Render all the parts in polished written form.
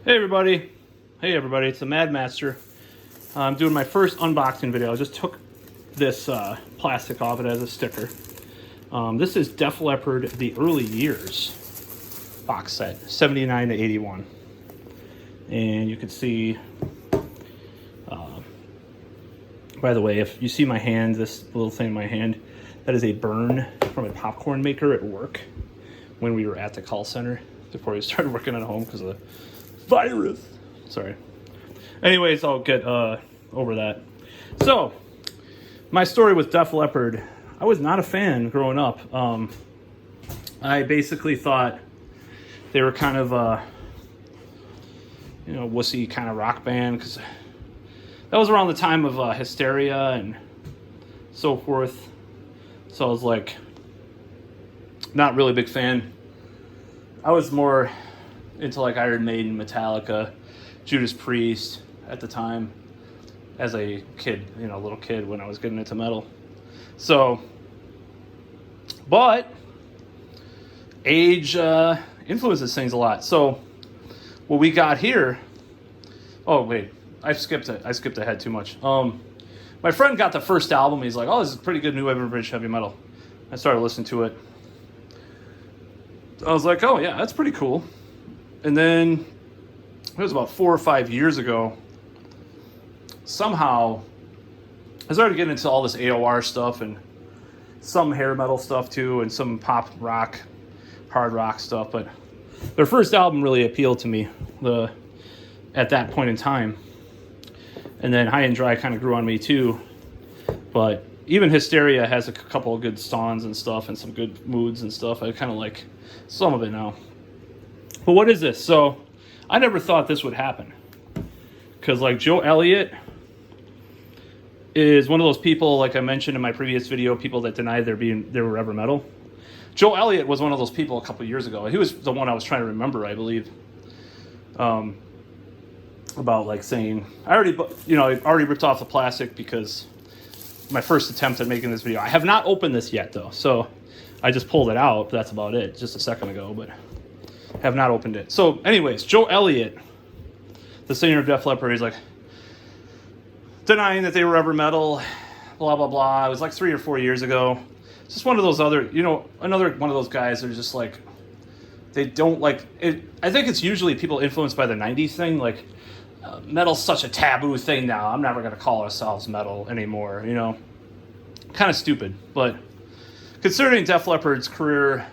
Hey everybody, it's the Mad Master. I'm doing my first unboxing video. I just took this plastic off it as a sticker. This is Def Leppard The Early Years box set, 79 to 81. And you can see, by the way, if you see my hand, this little thing in my hand, that is a burn from a popcorn maker at work when we were at the call center before we started working at home because of the virus. Sorry. Anyways, I'll get over that. So, my story with Def Leppard, I was not a fan growing up. I basically thought they were kind of a, wussy kind of rock band, because that was around the time of Hysteria and so forth. So I was like, not really a big fan. I was more into like Iron Maiden, Metallica, Judas Priest at the time as a kid, little kid when I was getting into metal. So, but age influences things a lot. So what we got here, oh wait, I skipped ahead too much. My friend got the first album. He's like, oh, this is pretty good new wave of British heavy metal. I started listening to it. I was like, oh yeah, that's pretty cool. And then it was about 4 or 5 years ago, somehow I started getting into all this AOR stuff and some hair metal stuff too, and some pop rock, hard rock stuff. But their first album really appealed to me at that point in time. And then High and Dry kind of grew on me too. But even Hysteria has a couple of good songs and stuff and some good moods and stuff. I kind of like some of it now. But what is this? So I never thought this would happen, because like Joe Elliott is one of those people, like I mentioned in my previous video, people that denied they were ever metal. Joe Elliott was one of those people a couple years ago. He was the one I was trying to remember, I believe. About like saying, I already ripped off the plastic because my first attempt at making this video. I have not opened this yet though, so I just pulled it out. That's about it, just a second ago, but have not opened it. So anyways, Joe Elliott, the singer of Def Leppard, he's like denying that they were ever metal, blah, blah, blah. It was like 3 or 4 years ago. It's just one of those other, another one of those guys that are just like, they don't like it. I think it's usually people influenced by the 90s thing, like metal's such a taboo thing now. I'm never going to call ourselves metal anymore, Kind of stupid, but considering Def Leppard's career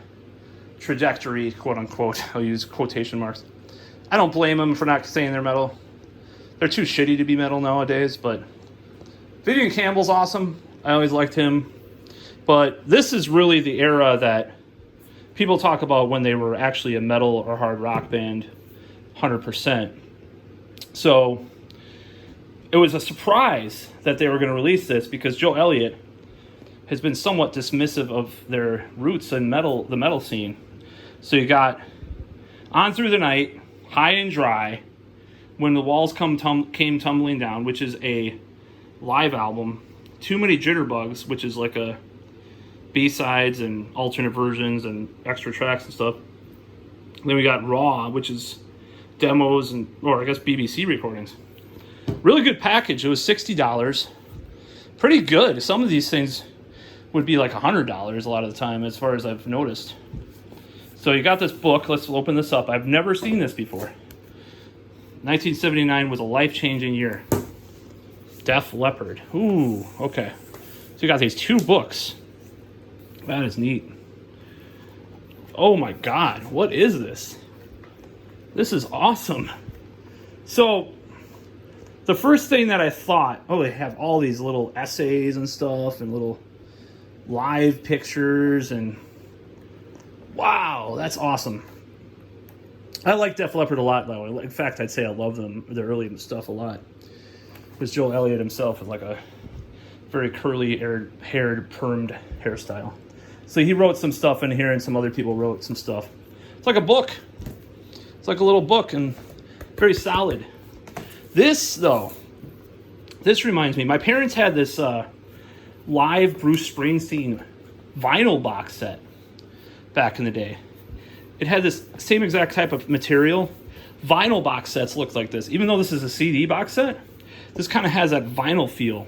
trajectory, quote unquote, I'll use quotation marks, I don't blame them for not saying they're metal. They're too shitty to be metal nowadays. But Vivian Campbell's awesome. I always liked him. But this is really the era that people talk about when they were actually a metal or hard rock band, 100%. So it was a surprise that they were going to release this, because Joe Elliott has been somewhat dismissive of their roots in the metal scene. So you got On Through the Night, High and Dry, When the Walls Came Tumbling Down, which is a live album, Too Many Jitterbugs, which is like a B-sides and alternate versions and extra tracks and stuff. Then we got Raw, which is demos or I guess BBC recordings. Really good package. It was $60. Pretty good. Some of these things would be like $100 a lot of the time, as far as I've noticed. So you got this book. Let's open this up. I've never seen this before. 1979 was a life-changing year. Def Leppard. Ooh, okay. So you got these 2 books. That is neat. Oh my God, what is this? This is awesome. So the first thing that I thought, oh, they have all these little essays and stuff and little live pictures, and wow, that's awesome. I like Def Leppard a lot, though. In fact, I'd say I love their early stuff a lot. Because Joe Elliott himself is like a very curly-haired, permed hairstyle. So he wrote some stuff in here, and some other people wrote some stuff. It's like a book. It's like a little book, and very solid. This reminds me, my parents had this live Bruce Springsteen vinyl box set back in the day. It had this same exact type of material, Vinyl box sets look like this. Even though this is a CD box set, this kind of has that vinyl feel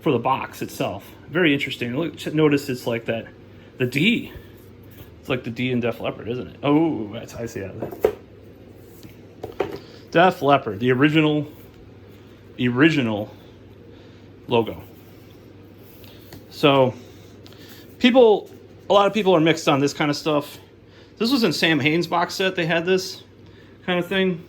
for the box itself. Very interesting. Look, notice it's like that, the D. It's like the D in Def Leppard, isn't it? Oh, I see that. Def Leppard, the original logo. So a lot of people are mixed on this kind of stuff. This was in Sam Hain's box set. They had this kind of thing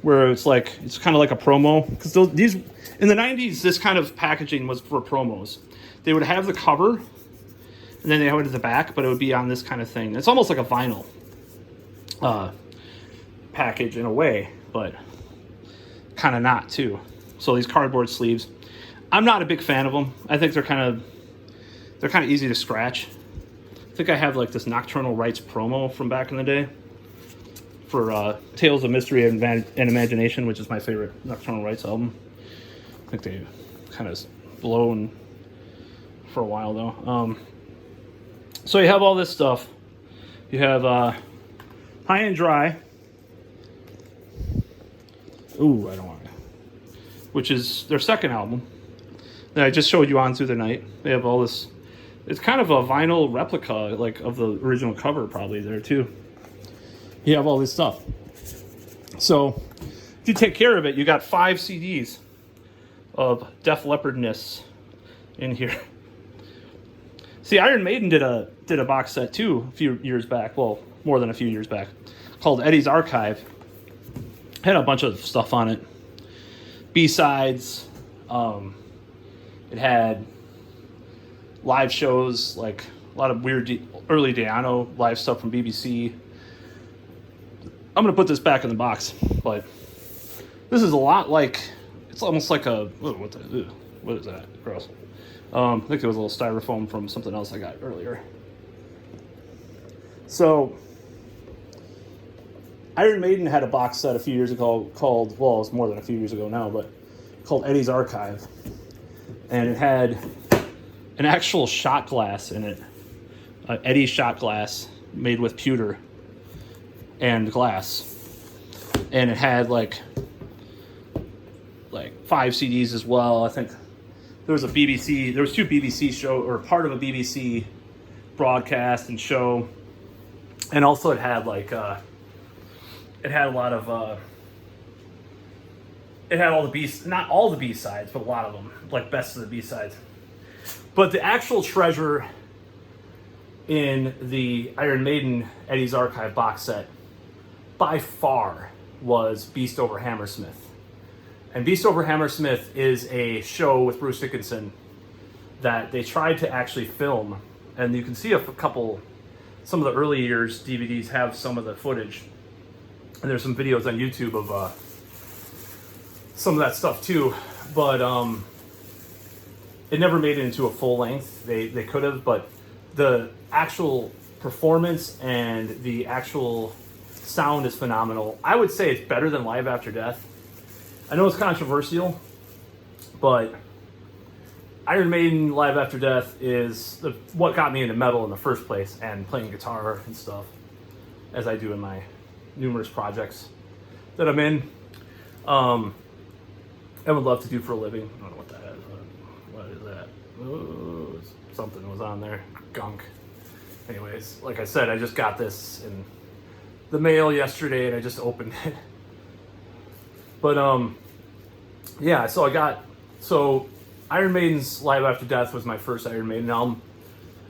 where it's kind of like a promo, because these in the 90s, this kind of packaging was for promos. They would have the cover and then they would have the back, but it would be on this kind of thing. It's almost like a vinyl package in a way, but kind of not too. So these cardboard sleeves, I'm not a big fan of them. I think they're kind of easy to scratch. I think I have like this Nocturnal Rites promo from back in the day for Tales of Mystery and Imagination, which is my favorite Nocturnal Rites album. I think they kind of blown for a while though. So you have all this stuff. You have High and Dry. Ooh, I don't want it. Which is their second album that I just showed you On Through the Night. They have all this. It's kind of a vinyl replica, like of the original cover, probably there too. You have all this stuff. So if you take care of it, you got 5 CDs of Def Leppardness in here. See, Iron Maiden did a box set too a few years back. Well, more than a few years back, called Eddie's Archive. Had a bunch of stuff on it. B-sides. It had live shows, like a lot of weird early Diano live stuff from BBC. I'm going to put this back in the box, but this is a lot like, it's almost like a, what is that? Gross. I think it was a little styrofoam from something else I got earlier. So, Iron Maiden had a box set a few years ago called, well, it was more than a few years ago now, but called Eddie's Archive. And it had an actual shot glass in it. Eddie's shot glass made with pewter and glass. And it had like 5 CDs as well. I think there was 2 BBC show, or part of a BBC broadcast and show. And also it had it had a lot of it had all the B, not all the B-sides, but a lot of them, like best of the B-sides. But the actual treasure in the Iron Maiden Eddie's Archive box set, by far, was Beast Over Hammersmith. And Beast Over Hammersmith is a show with Bruce Dickinson that they tried to actually film. And you can see some of the early years DVDs have some of the footage. And there's some videos on YouTube of some of that stuff too. But it never made it into a full length. They could have, but the actual performance and the actual sound is phenomenal. I would say it's better than Live After Death. I know it's controversial, but Iron Maiden Live After Death is what got me into metal in the first place, and playing guitar and stuff, as I do in my numerous projects that I'm in. I would love to do for a living. I don't know what that is. What is that? Oh, something was on there. Gunk. Anyways, like I said, I just got this in the mail yesterday, and I just opened it. But yeah. So Iron Maiden's Live After Death was my first Iron Maiden album.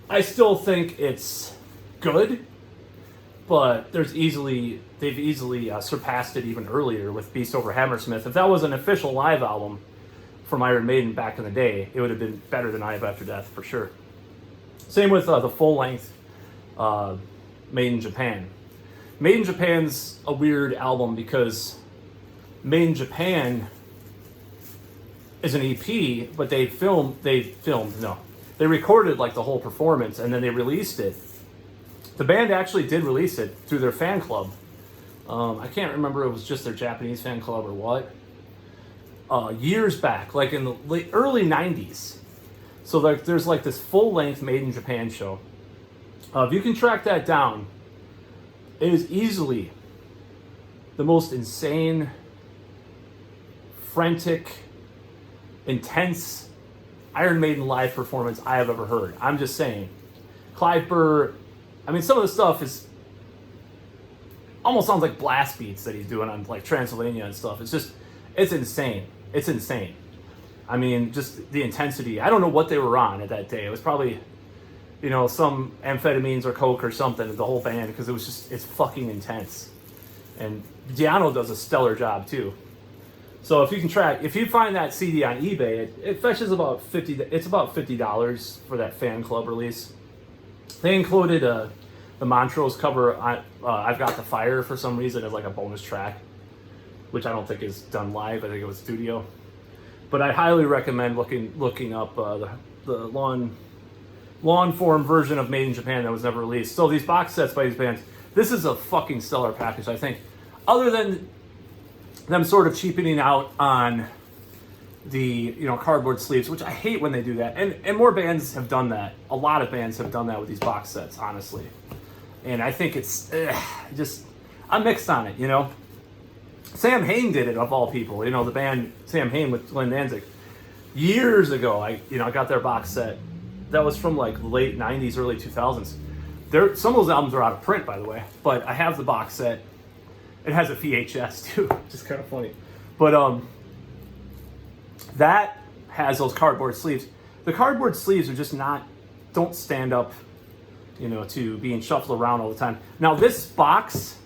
I still think it's good, but they've easily surpassed it even earlier with Beast Over Hammersmith. If that was an official live album from Iron Maiden back in the day, it would have been better than Live After Death for sure. Same with the full-length Made in Japan. Made in Japan's a weird album because Made in Japan is an EP, but they recorded like the whole performance and then they released it. The band actually did release it through their fan club. I can't remember if it was just their Japanese fan club or what. Years back, like in the early 90s. So there's like this full-length Made in Japan show. If you can track that down, it is easily the most insane, frantic, intense Iron Maiden live performance I have ever heard. I'm just saying. Clive Burr, I mean, some of the stuff is almost sounds like blast beats that he's doing on like Transylvania and stuff. It's just, it's insane. It's insane. I mean, just the intensity. I don't know what they were on at that day. It was probably, you know, some amphetamines or coke or something, the whole band, because it was just, it's fucking intense. And Diano does a stellar job too. So if you can track, if you find that CD on eBay, it fetches about it's about $50 for that fan club release. They included the Montrose cover on I've Got the Fire for some reason as like a bonus track, which I don't think is done live. I think it was studio. But I highly recommend looking up the long form version of Made in Japan that was never released. So these box sets by these bands, this is a fucking stellar package, I think. Other than them sort of cheapening out on the, you know, cardboard sleeves, which I hate when they do that. And more bands have done that. A lot of bands have done that with these box sets, honestly. And I think it's just, I'm mixed on it, you know. Sam Hain did it, of all people. You know, the band Sam Hain with Glenn Danzig. Years ago, I got their box set. That was from like late 90s, early 2000s. Some of those albums are out of print, by the way. But I have the box set. It has a VHS too, which is kind of funny. But that has those cardboard sleeves. The cardboard sleeves are just don't stand up, you know, to being shuffled around all the time. Now this box,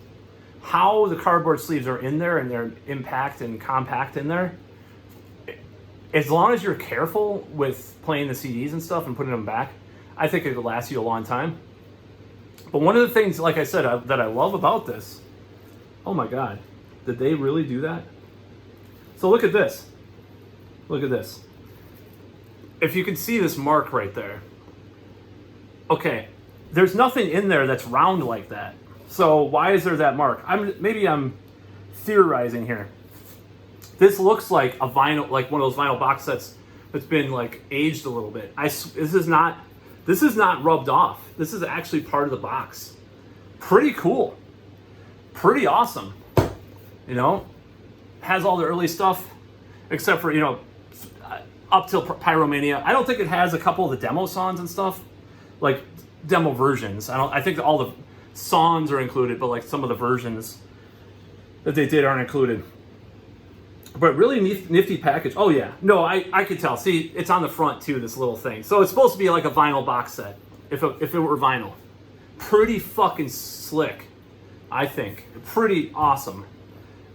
how the cardboard sleeves are in there and they're impact and compact in there, as long as you're careful with playing the CDs and stuff and putting them back, I think it could last you a long time. But one of the things, like I said, that I love about this, oh my God, did they really do that? So look at this. Look at this. If you can see this mark right there. Okay, there's nothing in there that's round like that. So why is there that mark? Maybe I'm theorizing here. This looks like a vinyl, like one of those vinyl box sets that's been like aged a little bit. This is not rubbed off. This is actually part of the box. Pretty cool. Pretty awesome. You know, has all the early stuff, except for, you know, up till Pyromania. I don't think it has a couple of the demo songs and stuff, like demo versions. I think all the songs are included, but like some of the versions that they did aren't included. But really nifty package. Oh yeah, no, I could tell. See, it's on the front too, this little thing. So it's supposed to be like a vinyl box set, if it were vinyl. Pretty fucking slick, I think. Pretty awesome,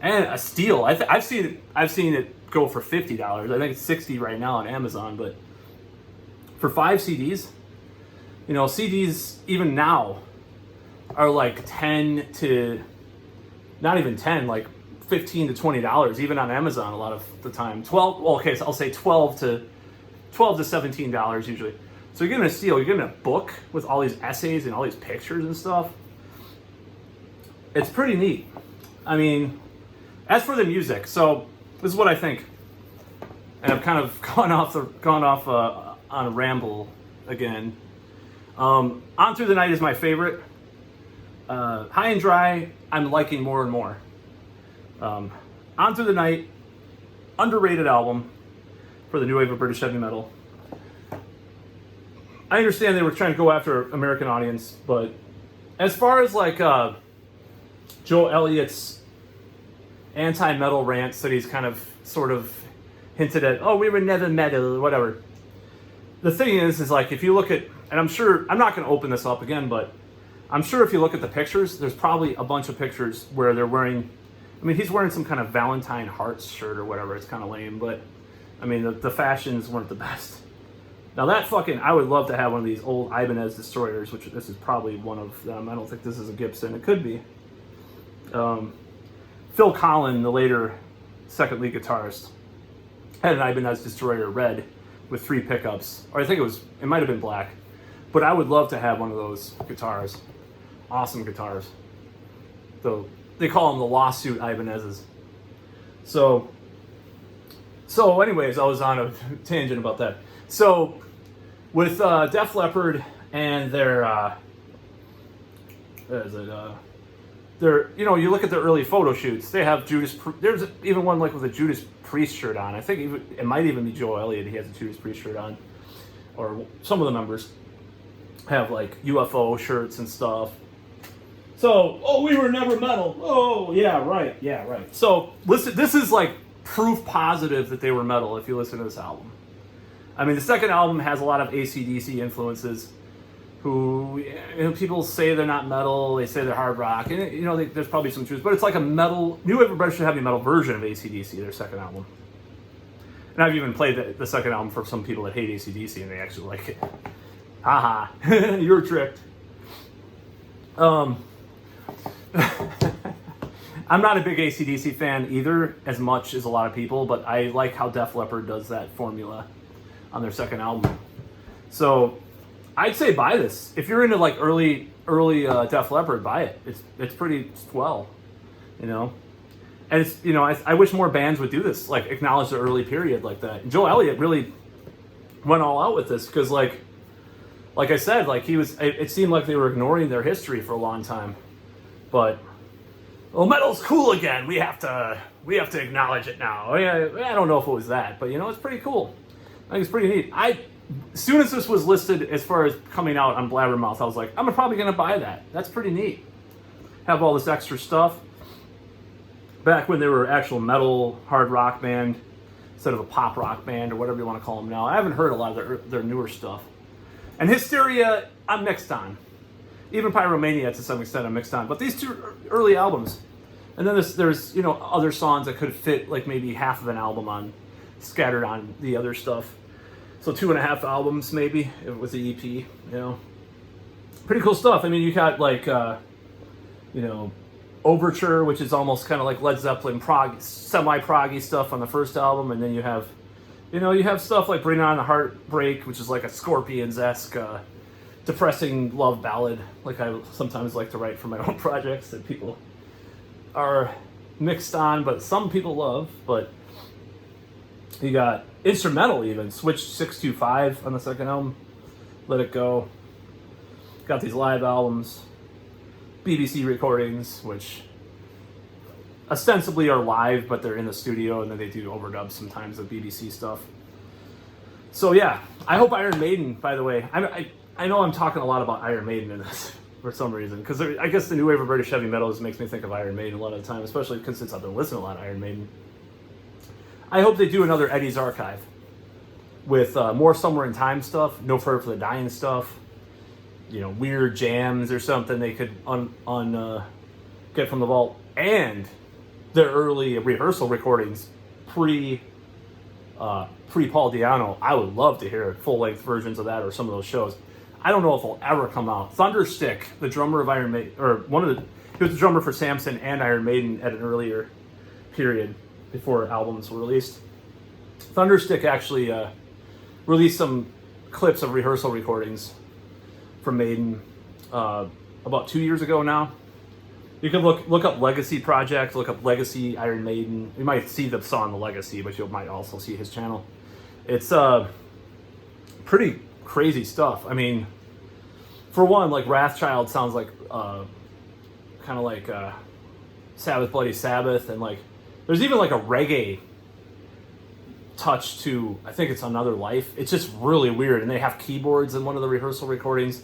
and a steal. I've seen it go for $50. I think it's $60 right now on Amazon. But for 5 CDs, you know, CDs even now are like 10 to, not even 10, like $15 to $20, even on Amazon a lot of the time. 12, well, okay, so I'll say 12 to $17 usually. So you're getting a steal. You're getting a book with all these essays and all these pictures and stuff. It's pretty neat. I mean, as for the music, so this is what I think. And I've kind of gone off on a ramble again. On Through the Night is my favorite. High and Dry, I'm liking more and more. On Through the Night, underrated album for the new wave of British heavy metal. I understand they were trying to go after American audience, but as far as like Joe Elliott's anti-metal rants that he's kind of sort of hinted at, oh, we were never metal or whatever. The thing is like if you look at, and I'm sure, I'm not going to open this up again, but I'm sure if you look at the pictures, there's probably a bunch of pictures where they're wearing, I mean, he's wearing some kind of Valentine Hearts shirt or whatever. It's kind of lame, but I mean, the fashions weren't the best. Now that fucking, I would love to have one of these old Ibanez Destroyers, which this is probably one of them. I don't think this is a Gibson. It could be. Phil Collin, the later second lead guitarist, had an Ibanez Destroyer red with 3 pickups. Or I think it might have been black. But I would love to have one of those guitars. Awesome guitars. Though they call them the lawsuit Ibanez's. So anyways, I was on a tangent about that. So with Def Leppard and their they're, you know, you look at their early photo shoots. They have there's even one like with a Judas Priest shirt on. I think it might even be Joe Elliott. He has a Judas Priest shirt on, or some of the members have like UFO shirts and stuff. So, oh, we were never metal. Oh, yeah, right. So, listen, this is like proof positive that they were metal if you listen to this album. I mean, the second album has a lot of AC/DC influences. Who, you know, people say they're not metal, they say they're hard rock, and you know, there's probably some truth, but it's like a metal, New Wave of British Heavy Metal version of AC/DC, their second album. And I've even played the second album for some people that hate AC/DC, and they actually like it. Haha, you were tricked. I'm not a big AC/DC fan either, as much as a lot of people, but I like how Def Leppard does that formula on their second album. So I'd say buy this. If you're into like early Def Leppard, buy it. It's pretty swell, you know. And it's, you know, I wish more bands would do this, like acknowledge the early period like that. And Joe Elliott really went all out with this because like I said, like it seemed like they were ignoring their history for a long time. But well, metal's cool again. We have to acknowledge it now. I don't know if it was that, but you know, it's pretty cool. I think it's pretty neat. As soon as this was listed as far as coming out on Blabbermouth, I was like, I'm probably going to buy that. That's pretty neat. Have all this extra stuff. Back when they were actual metal hard rock band instead of a pop rock band or whatever you want to call them now. I haven't heard a lot of their newer stuff. And Hysteria, I'm mixed on. Even Pyromania to some extent I'm mixed on. But these two early albums. And then there's you know, other songs that could fit like maybe half of an album scattered on the other stuff. So 2.5 albums maybe with the EP, you know. Pretty cool stuff. I mean, you got like, you know, Overture, which is almost kind of like Led Zeppelin semi-proggy stuff on the first album, and then you have stuff like Bring On the Heartbreak, which is like a Scorpions-esque, depressing love ballad, like I sometimes like to write for my own projects that people are mixed on, but some people love. But you got instrumental even, Switch 625 on the second album, Let It Go. Got these live albums, BBC recordings, which ostensibly are live, but they're in the studio, and then they do overdubs sometimes of BBC stuff. So yeah, I hope Iron Maiden, by the way, I know I'm talking a lot about Iron Maiden in this for some reason, because I guess the new wave of British heavy metal makes me think of Iron Maiden a lot of the time, especially since I've been listening to a lot of Iron Maiden. I hope they do another Eddie's Archive with more Somewhere in Time stuff, No Further for the Dying stuff, you know, weird jams or something they could get from the vault, and their early rehearsal recordings pre Paul Di'Anno. I would love to hear full-length versions of that or some of those shows. I don't know if it'll ever come out. Thunderstick, the drummer of Iron Maiden, or he was the drummer for Samson and Iron Maiden at an earlier period before albums were released. Thunderstick actually released some clips of rehearsal recordings from Maiden about 2 years ago now. You can look up Legacy Project, look up Legacy Iron Maiden. You might see the song The Legacy, but you might also see his channel. It's pretty crazy stuff. I mean, for one, like Wrathchild sounds like kind of like Sabbath Bloody Sabbath, and like there's even like a reggae touch to, I think it's Another Life. It's just really weird, and they have keyboards in one of the rehearsal recordings,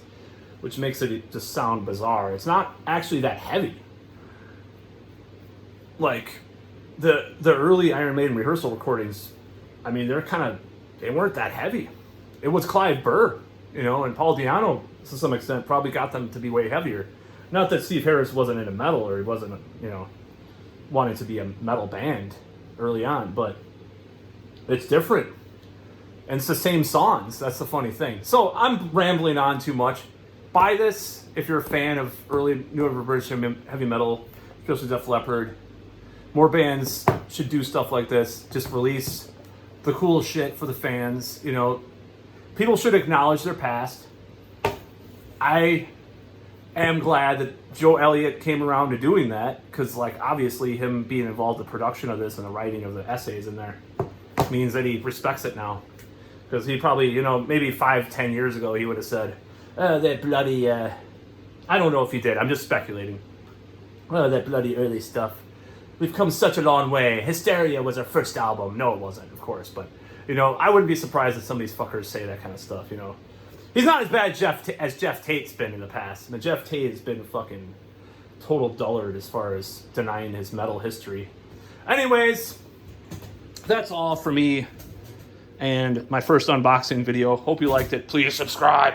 which makes it just sound bizarre. It's not actually that heavy. Like the early Iron Maiden rehearsal recordings, I mean, they weren't that heavy. It was Clive Burr, you know, and Paul Di'Anno to some extent probably got them to be way heavier. Not that Steve Harris wasn't into metal or he wasn't, you know, wanting to be a metal band early on, but it's different. And it's the same songs. That's the funny thing. So I'm rambling on too much. Buy this if you're a fan of early New Wave of British heavy metal, especially Def Leppard. More bands should do stuff like this. Just release the cool shit for the fans. You know, people should acknowledge their past. I am glad that Joe Elliott came around to doing that, because, like, obviously him being involved in the production of this and the writing of the essays in there means that he respects it now. Because he probably, you know, maybe 5-10 years ago he would have said, that bloody, I don't know if he did. I'm just speculating. Oh, that bloody early stuff. We've come such a long way. Hysteria was our first album. No, it wasn't, of course, but, you know, I wouldn't be surprised if some of these fuckers say that kind of stuff, you know. He's not as bad as Jeff Tate's been in the past. I mean, Jeff Tate has been fucking total dullard as far as denying his metal history. Anyways, that's all for me and my first unboxing video. Hope you liked it. Please subscribe.